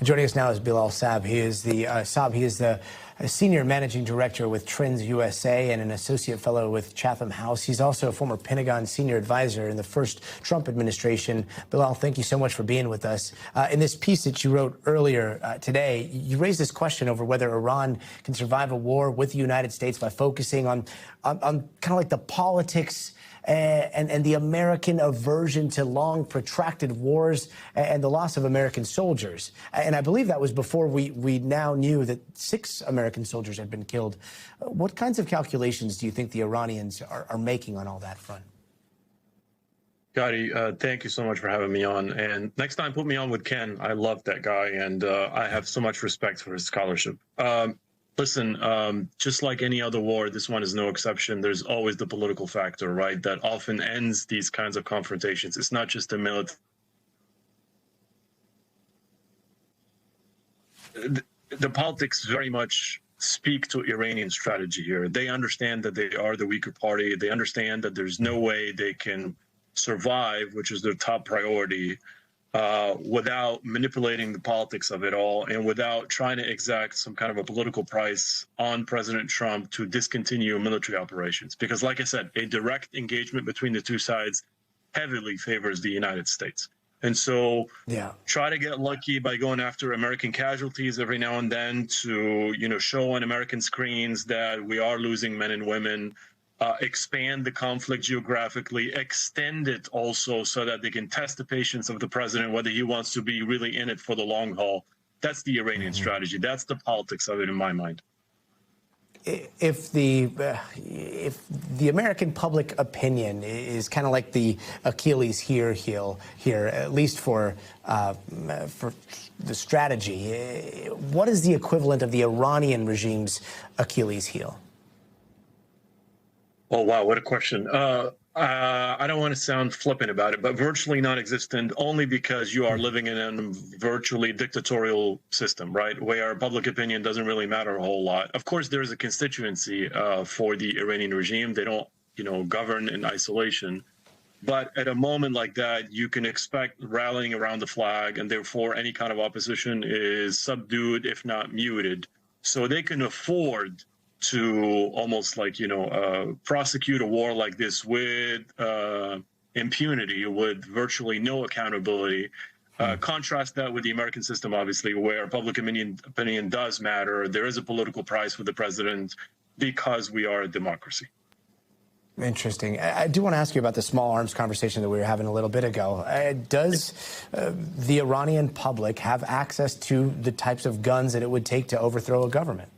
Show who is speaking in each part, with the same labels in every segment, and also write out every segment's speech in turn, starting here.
Speaker 1: Joining us now is Bilal Saab. He is the senior managing director with Trends USA and an associate fellow with Chatham House. He's also a former Pentagon senior advisor in the first Trump administration. Bilal, thank you so much for being with us. In this piece that you wrote earlier today, you raised this question over whether Iran can survive a war with the United States by focusing on kind of like the politics and the American aversion to long, protracted wars and the loss of American soldiers. And I believe that was before we now knew that 6 American soldiers had been killed. What kinds of calculations do you think the Iranians are making on all that front?
Speaker 2: Gadi, thank you so much for having me on. And next time, put me on with Ken. I love that guy, and I have so much respect for his scholarship. Listen, just like any other war, this one is no exception. There's always the political factor, right, that often ends these kinds of confrontations. It's not just the military. The politics very much speak to Iranian strategy here. They understand that they are the weaker party. They understand that there's no way they can survive, which is their top priority, without manipulating the politics of it all and without trying to exact some kind of a political price on President Trump to discontinue military operations. Because like I said, a direct engagement between the two sides heavily favors the United States. And so try to get lucky by going after American casualties every now and then to, show on American screens that we are losing men and women. Expand the conflict geographically, extend it also so that they can test the patience of the president, whether he wants to be really in it for the long haul. That's the Iranian strategy. That's the politics of it in my mind.
Speaker 1: If the American public opinion is kind of like the Achilles heel here, at least for the strategy, what is the equivalent of the Iranian regime's Achilles heel?
Speaker 2: Oh, wow, what a question. I don't want to sound flippant about it, but virtually non-existent only because you are living in a virtually dictatorial system, right, where public opinion doesn't really matter a whole lot. Of course, there is a constituency for the Iranian regime. They don't, govern in isolation. But at a moment like that, you can expect rallying around the flag, and therefore any kind of opposition is subdued, if not muted. So they can afford to almost like, prosecute a war like this with impunity, with virtually no accountability. Contrast that with the American system, obviously, where public opinion does matter. There is a political price for the president because we are a democracy.
Speaker 1: Interesting. I do want to ask you about the small arms conversation that we were having a little bit ago. Does the Iranian public have access to the types of guns that it would take to overthrow a government?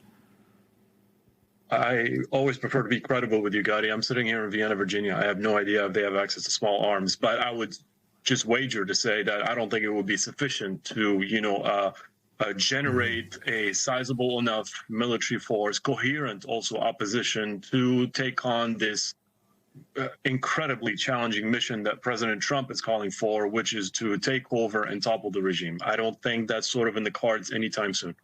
Speaker 2: I always prefer to be credible with you, Gadi. I'm sitting here in Vienna, Virginia. I have no idea if they have access to small arms, but I would just wager to say that I don't think it would be sufficient to, generate a sizable enough military force, coherent also opposition to take on this incredibly challenging mission that President Trump is calling for, which is to take over and topple the regime. I don't think that's sort of in the cards anytime soon.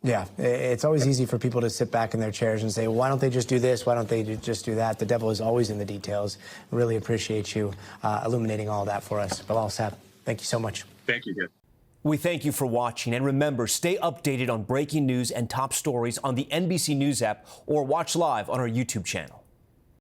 Speaker 1: Yeah, it's always easy for people to sit back in their chairs and say, well, why don't they just do this? Why don't they just do that? The devil is always in the details. Really appreciate you illuminating all that for us. Bilal Saab, thank you so much.
Speaker 2: Thank you, Ed.
Speaker 3: We thank you for watching. And remember, stay updated on breaking news and top stories on the NBC News app or watch live on our YouTube channel.